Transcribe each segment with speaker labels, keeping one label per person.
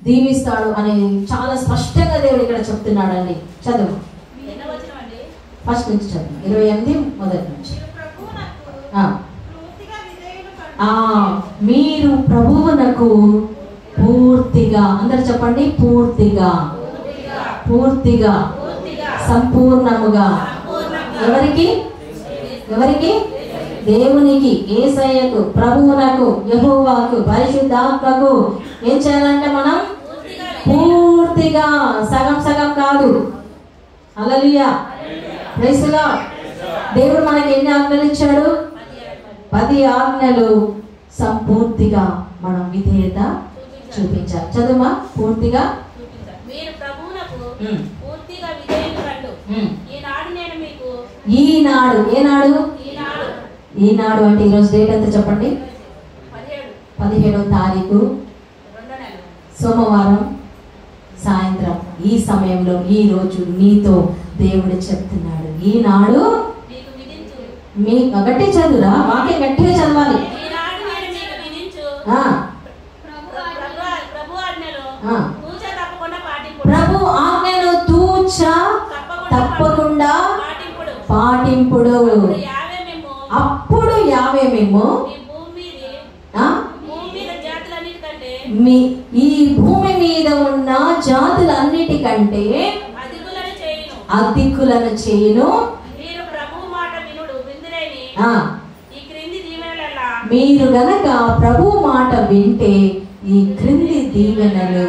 Speaker 1: దీవిస్తాడు అని చాలా స్పష్టంగా దేవుడు ఇక్కడ చెప్తున్నాడండి. చదువు ఫస్ట్ నుంచి చదువు 28 మొదటి నుంచి. మీరు ప్రభువునకు పూర్తిగా, అందరు చెప్పండి, పూర్తిగా, పూర్తిగా, సంపూర్ణముగా. ఎవరికి? ఎవరికి? దేవునికి, యేసయ్యకు, ప్రభువునకు, యెహోవాకు, పరిశుద్ధాత్మకు ఏం చేయాలంటే మనం పూర్తిగా, సగం సగం కాదు. హల్లెలూయా, ప్రైజ్ ది లార్డ్. దేవుడు మనకి ఎన్ని ఆజ్ఞలు ఇచ్చాడు? 10 ఆజ్ఞలు. సంపూర్తిగా మనం విధేయత చూపించాలి. చదువుమా. పూర్తిగా ఈనాడు, ఏనాడు? ఈనాడు అంటే ఈరోజు డేట్ ఎంత చెప్పండి? 17వ తారీఖు సోమవారం సాయంత్రం ఈ సమయంలో ఈ రోజు నీతో దేవుడు చెప్తున్నాడు, ఈనాడు మీ గట్టి చదువురా, వాక్యం గట్టిగా చదవాలి. ప్రభు ఆజ్ఞను తూచ తప్పకుండా పాటింపుడు. అప్పుడు యావేమేమో ఈ భూమి మీద ఉన్న జాతులన్నిటికంటే అధికులను చేయును. మీరు గనక ప్రభు మాట వింటే ఈ క్రింది దీవెనలు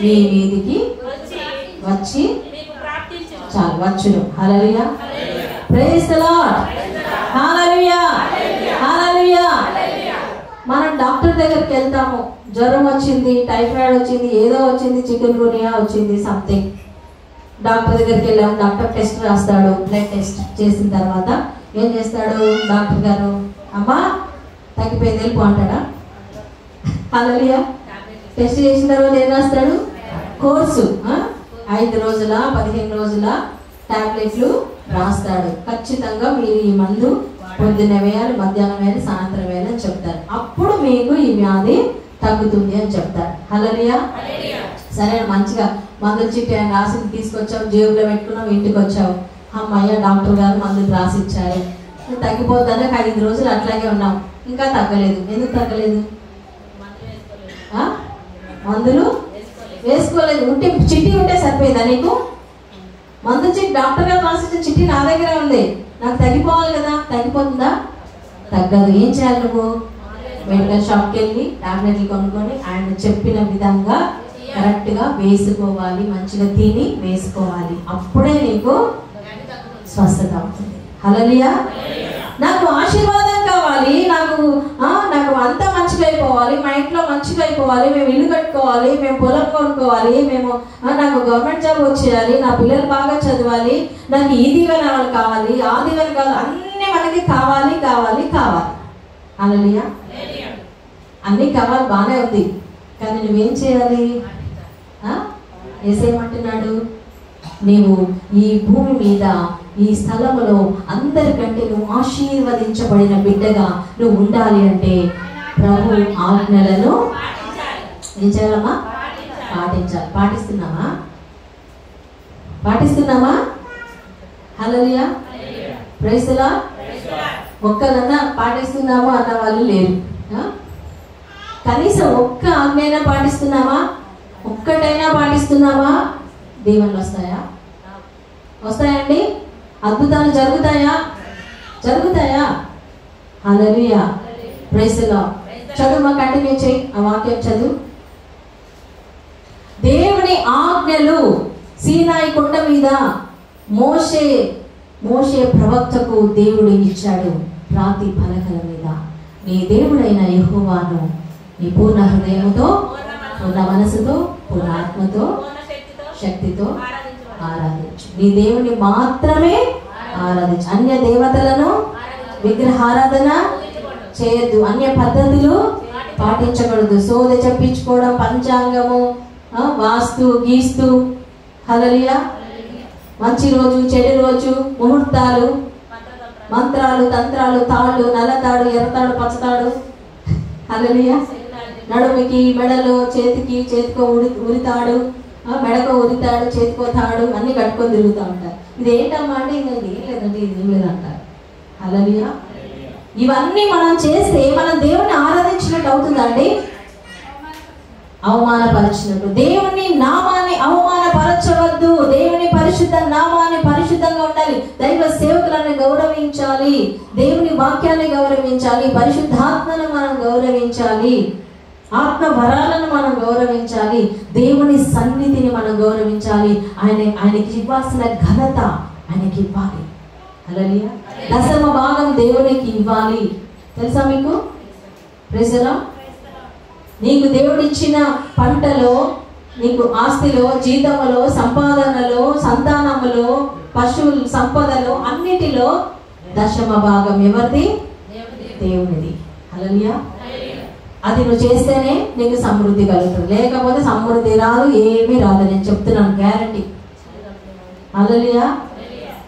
Speaker 1: మీ మీదికి వచ్చి చాలు వచ్చును. హల్లెలూయా, ప్రైజ్ ది లార్డ్, హల్లెలూయా, హల్లెలూయా. మనం డాక్టర్ దగ్గరికి వెళ్తాము, జ్వరం వచ్చింది, టైఫాయిడ్ వచ్చింది, ఏదో వచ్చింది, చికెన్ గునియా వచ్చింది, సంథింగ్. డాక్టర్ దగ్గరికి వెళ్ళాము, డాక్టర్ టెస్ట్ రాస్తాడు. బ్లడ్ టెస్ట్ చేసిన తర్వాత ఏం చేస్తాడు డాక్టర్ గారు? అమ్మా తగ్గిపోయింది, వెళ్ళిపో అంటాడా? హల్లెలూయా. టెస్ట్ చేసిన తర్వాత ఏం రాస్తాడు? కోర్సు 5 రోజుల 15 రోజుల టాబ్లెట్లు రాస్తాడు. ఖచ్చితంగా మీరు ఈ మందు పొద్దున్న వేయాలి, మధ్యాహ్నం వేయాలి, సాయంత్రం వేయాలి అని చెప్తారు. అప్పుడు మీకు ఈ వ్యాధి తగ్గుతుంది అని చెప్తారు. హల్లెలూయా. సరే, మంచిగా మందులు చిట్టి ఆయన రాసింది తీసుకొచ్చావు, జేబులో పెట్టుకున్నావు, ఇంటికి వచ్చావు. అమ్మయ్య డాక్టర్ గారు మందులు రాసిచ్చారు, తగ్గిపోతుందని 5 రోజులు అట్లాగే ఉన్నాం, ఇంకా తగ్గలేదు. ఎందుకు తగ్గలేదు? మందులు వేసుకోలేదు. ఉంటే చిట్టి ఉంటే సరిపోయిందా నీకు? మందు చిట్టి డాక్టర్ గారు రాసిచ్చిన చిట్టి నా దగ్గర ఉంది, నాకు తగ్గిపోవాలి కదా. తగ్గిపోతుందా? తగ్గదు. ఏం చేయాలి నువ్వు? మెడికల్ షాప్కి వెళ్ళి టాబ్లెట్లు కొనుక్కొని ఆయన చెప్పిన విధంగా కరెక్ట్గా వేసుకోవాలి, మంచిగా తిని వేసుకోవాలి. అప్పుడే నీకు స్వస్థత అవుతుంది. హల్లెలూయా. నాకు ఆశీర్వాదం కావాలి, నాకు అంతా మంచిగా అయిపోవాలి, మా ఇంట్లో మంచిగా అయిపోవాలి, మేము ఇల్లు కట్టుకోవాలి, మేము పొలం కొనుక్కోవాలి, మేము నాకు గవర్నమెంట్ జాబ్ వచ్చేయాలి, నా పిల్లలు బాగా చదవాలి, నాకు ఈ దీవెన కావాలి, ఆ దీవెన కావాలి, అన్నీ మనకి కావాలి కావాలి కావాలి. హల్లెలూయా. అన్నీ కావాలి, బాగానే ఉంది. కానీ నువ్వేం చేయాలి? ఏసేమంటున్నాడు? నీవు ఈ భూమి మీద ఈ స్థలములో అందరికంటే నువ్వు ఆశీర్వదించబడిన బిడ్డగా నువ్వు ఉండాలి అంటే ప్రభు ఆజ్ఞలను ఏం చేయాలమ్మా? పాటించాలి. పాటిస్తున్నామా? పాటిస్తున్నామా? హల్లెలూయా, ప్రైజ్ ది లార్డ్. ఒక్కదన్నా పాటిస్తున్నాము అన్న వాళ్ళు లేరు. కనీసం ఒక్క ఆజ్ఞైనా పాటిస్తున్నామా? ఒక్కటైనా పాటిస్తున్నామా? దీవెనలు వస్తాయా? వస్తాయండి? అద్భుతాలు జరుగుతాయా? జరుగుతాయా? హల్లెలూయా, ప్రైజ్ ది లార్డ్. చదువు, కంటిన్యూ చేయి ఆ వాక్యం చదువు. దేవుని ఆజ్ఞలు సీనాయి కొండ మీద మోషే ప్రవక్తకు దేవుడు ఇచ్చాడు రాతి పలకల మీద. నీ దేవుడైన యెహోవాను నీ పూర్ణ హృదయముతో, పూర్ణ మనసుతో, పూర్ణ ఆత్మతో, శక్తితో ఆరాధించు. నీ దేవుని మాత్రమే ఆరాధించు. అన్య దేవతలను విగ్రహారాధన చేయొద్దు, అన్య పద్ధతులు పాటించకూడదు. సోద చెప్పించుకోవడం, పంచాంగము, వాస్తు గీస్తూ, హల్లెలూయా, మంచి రోజు చెడు రోజు, ముహూర్తాలు, మంత్రాలు, తంత్రాలు, తాళ్ళు, నల్లతాడు, ఎర్రతాడు, పచ్చతాడు, హల్లెలూయా, నడుముకి, మెడలో, చేతికో ఉరితాడు, మెడకో ఉరితాడు, చేతికో తాడు అన్ని కట్టుకొని తిరుగుతూ ఉంటారు. ఇది ఏంటమ్మా అంటే ఇంకా ఏం లేదంటే ఇది ఏం లేదంటారు. హల్లెలూయా. ఇవన్నీ మనం చేస్తే మనం దేవుని ఆరాధించినట్టు అవుతుందండి? అవమానపరిచినట్టు. దేవుని నామాన్ని అవమానపరచవద్దు. దేవుని పరిశుద్ధ నామాన్ని పరిశుద్ధంగా ఉండాలి. దైవ సేవకులను గౌరవించాలి, దేవుని వాక్యాన్ని గౌరవించాలి, పరిశుద్ధాత్మను మనం గౌరవించాలి, ఆత్మ వరాలను మనం గౌరవించాలి, దేవుని సన్నిధిని మనం గౌరవించాలి. ఆయనకి ఇవ్వాల్సిన ఘనత ఆయనకి ఇవ్వాలి. హల్లెలూయా. దశమ భాగం దేవునికి ఇవ్వాలి. తెలుసా మీకు? Praise the Lord. నీకు దేవుడిచ్చిన పంటలో, నీకు ఆస్తిలో, జీతములో, సంపాదనలో, సంతానములో, పశువుల సంపదలో అన్నిటిలో దశమ భాగం ఎవరిది? దేవునిది. హల్లెలూయా. అది నువ్వు చేస్తేనే నీకు సమృద్ధి కలుగుతుంది, లేకపోతే సమృద్ధి రాదు, ఏమీ రాదు. నేను చెప్తున్నాను, గ్యారంటీ. హల్లెలూయా.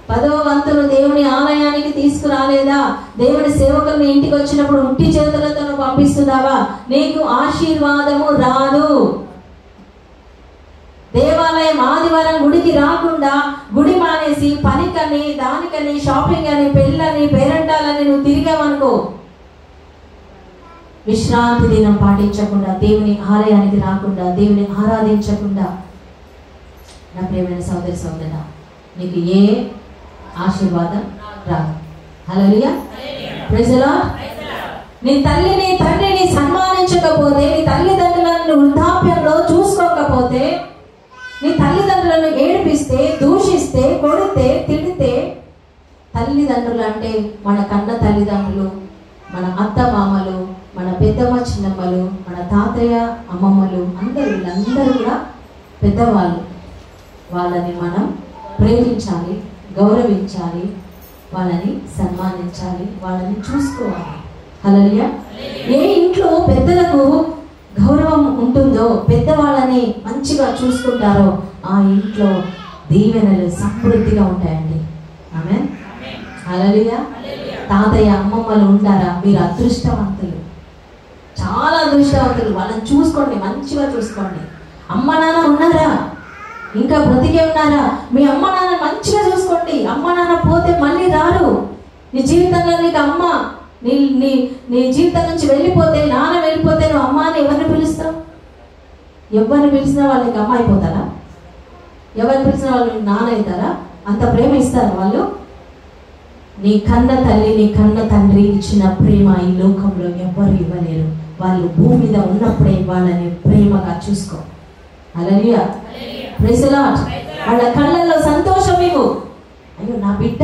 Speaker 1: 10వ వంతును దేవుని ఆలయానికి తీసుకురాలేదా? దేవుని సేవకులను ఇంటికి వచ్చినప్పుడు ఉట్టి చేతులతో పంపిస్తున్నావా? నీకు ఆశీర్వాదము రాదు. దేవాలయం ఆదివారం గుడికి రాకుండా, గుడి మానేసి పనికని, దానికని, షాపింగ్ అని, పెళ్ళని, పేరంటాలని నువ్వు తిరిగావనుకో, విశ్రాంతి దినం పాటించకుండా, దేవుని ఆలయానికి రాకుండా, దేవుని ఆరాధించకుండా, నా ప్రియమైన సోదరి సోదరా, నీకు ఏ ఆశీర్వాదం రాదు. హల్లెలూయా. Praise the Lord. నీ తల్లిని తండ్రిని సన్మానించకపోతే, నీ తల్లిదండ్రులను వృద్ధాప్యంలో చూసుకోకపోతే, నీ తల్లిదండ్రులను ఏడిపిస్తే, దూషిస్తే, కొడితే, తిడితే, తల్లిదండ్రులు అంటే మన కన్న తల్లిదండ్రులు, మన అత్త మామలు, మన పెద్దమ్మ చిన్నమ్మలు, మన తాతయ్య అమ్మమ్మలు, వీళ్ళందరూ కూడా పెద్దవాళ్ళు. వాళ్ళని మనం ప్రేమించాలి, గౌరవించాలి, వాళ్ళని సన్మానించాలి, వాళ్ళని చూసుకోవాలి. హల్లెలూయా. ఏ ఇంట్లో పెద్దలకు గౌరవం ఉంటుందో, పెద్దవాళ్ళని మంచిగా చూసుకుంటారో, ఆ ఇంట్లో దీవెనలు సమృద్ధిగా ఉంటాయండి. ఆమేన్. హల్లెలూయా. తాతయ్య అమ్మమ్మలు ఉంటారా? మీరు అదృష్టవంతులు, చాలా అదృష్టవంతులు. వాళ్ళని చూసుకోండి, మంచిగా చూసుకోండి. అమ్మ నాన్న ఉన్నారా? ఇంకా బ్రతికే ఉన్నారా? మీ అమ్మ నాన్న మంచిగా చూసుకోండి. అమ్మ నాన్న పోతే మళ్ళీ రారు. నీ జీవితంలో నీకు అమ్మ నీ జీవితం నుంచి వెళ్ళిపోతే, నాన్న వెళ్ళిపోతే, నువ్వు అమ్మ అని ఎవరిని పిలుస్తావు? ఎవరిని పిలిచినా వాళ్ళకి అమ్మ అయిపోతారా? ఎవరిని పిలిచినా వాళ్ళు నాన్న అవుతారా? అంత ప్రేమ ఇస్తారా వాళ్ళు? నీ కన్న తల్లి, నీ కన్న తండ్రి ఇచ్చిన ప్రేమ ఈ లోకంలో ఎవ్వరు ఇవ్వలేరు. వాళ్ళు భూమి మీద ఉన్నప్పుడే వాళ్ళని ప్రేమగా చూసుకో. హల్లెలూయా. Praise the Lord. వాళ్ళ కళ్ళల్లో సంతోషం ఇవ్వు. అయ్యో నా బిడ్డ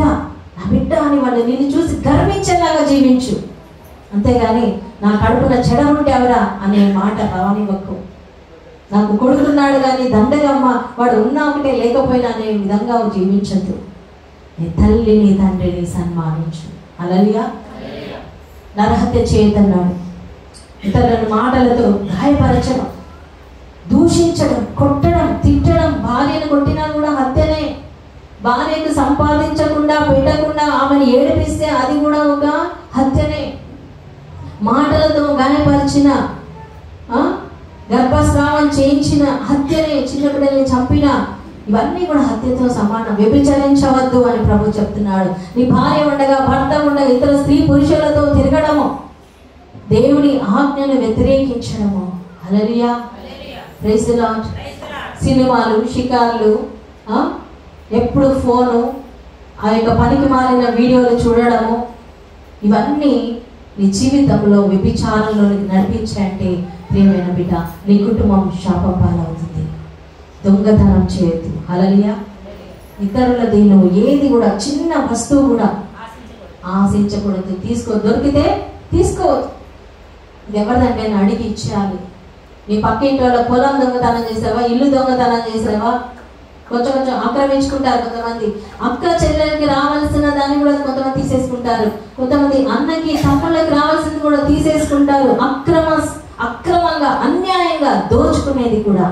Speaker 1: అని వాళ్ళు నిన్ను చూసి గర్వించేలాగా జీవించు. అంతేగాని నా కడుపున చెడ ఉంటే ఎవరా అనే మాట రానివ్వకు. నాకు కొడుకున్నాడు కానీ దండగమ్మ, వాడు ఉన్నా ఒకటే లేకపోయినా అనే విధంగా జీవించద్దు. నీ తల్లిని తండ్రిని సన్మానించు. హల్లెలూయా. నరహత్య చేయొద్దన్నాడు. ఇతరులను మాటలతో గాయపరచడం, దూషించడం, కొట్టడం, తిట్టడం, భార్యను కొట్టినా కూడా హత్యనే. భార్యకు సంపాదించకుండా పెట్టకుండా ఆమెను ఏడిపిస్తే అది కూడా ఒక హత్యనే. మాటలతో గాయపరిచిన, గర్భస్రావం చేయించిన హత్యనే. చిన్న బిడ్డల్ని చంపిన, ఇవన్నీ కూడా హత్యతో సమానం. వ్యభిచరించవద్దు అని ప్రభు చెప్తున్నాడు. నీ భార్య ఉండగా, భర్త ఉండగా ఇతర స్త్రీ పురుషులతో తిరగడము, దేవుని ఆజ్ఞను వ్యతిరేకించడము. హల్లెలూయా. Praise the Lord. సినిమాలు, షికార్లు, ఎప్పుడు ఫోను, ఆ యొక్క పనికి మారిన వీడియోలు చూడడము, ఇవన్నీ నీ జీవితంలో వ్యభిచారంలోనికి నడిపించాయంటే ప్రియమైన బిడ్డ, నీ కుటుంబం శాపం పాలవుతుంది. దొంగతనం చేయొద్దు. హల్లెలూయా. ఇతరులది నువ్వు ఏది కూడా, చిన్న వస్తువు కూడా ఆశించకూడదు. దొరికితే తీసుకోవద్దు. ఇది ఎవరిదంటే నేను అడిగి ఇచ్చేయాలి. నీ పక్కింటి వాళ్ళ పొలం దొంగతనం చేసావా, ఇల్లు దొంగతనం చేసావా, కొంచెం ఆక్రమించుకుంటారు కొంతమంది. అక్క చెల్లెలకి రావాల్సిన దాన్ని కూడా కొంతమంది తీసేసుకుంటారు. కొంతమంది అన్నకి తమ్ముళ్ళకి రావాల్సింది కూడా తీసేసుకుంటారు. అక్రమంగా అన్యాయంగా దోచుకునేది కూడా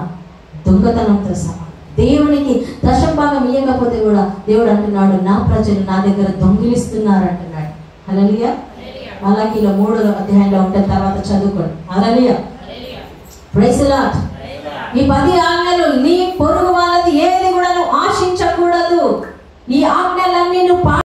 Speaker 1: దొంగతనంతో సమానం. దేవునికి దశంభాగం ఇయ్యకపోతే కూడా దేవుడు అంటున్నాడు, నా ప్రజలు నా దగ్గర దొంగిలిస్తున్నారు అంటున్నాడు. హల్లెలూయా. మలాకీలో 3వ అధ్యాయంలో ఉంటే తర్వాత చదువుకోండి. హల్లెలూయా. Praise the Lord. ఈ 10 ఆజ్ఞలు, నీ పొరుగు వాళ్ళది ఏది కూడా నువ్వు ఆశించకూడదు. ఈ ఆజ్ఞలన్నీ నువ్వు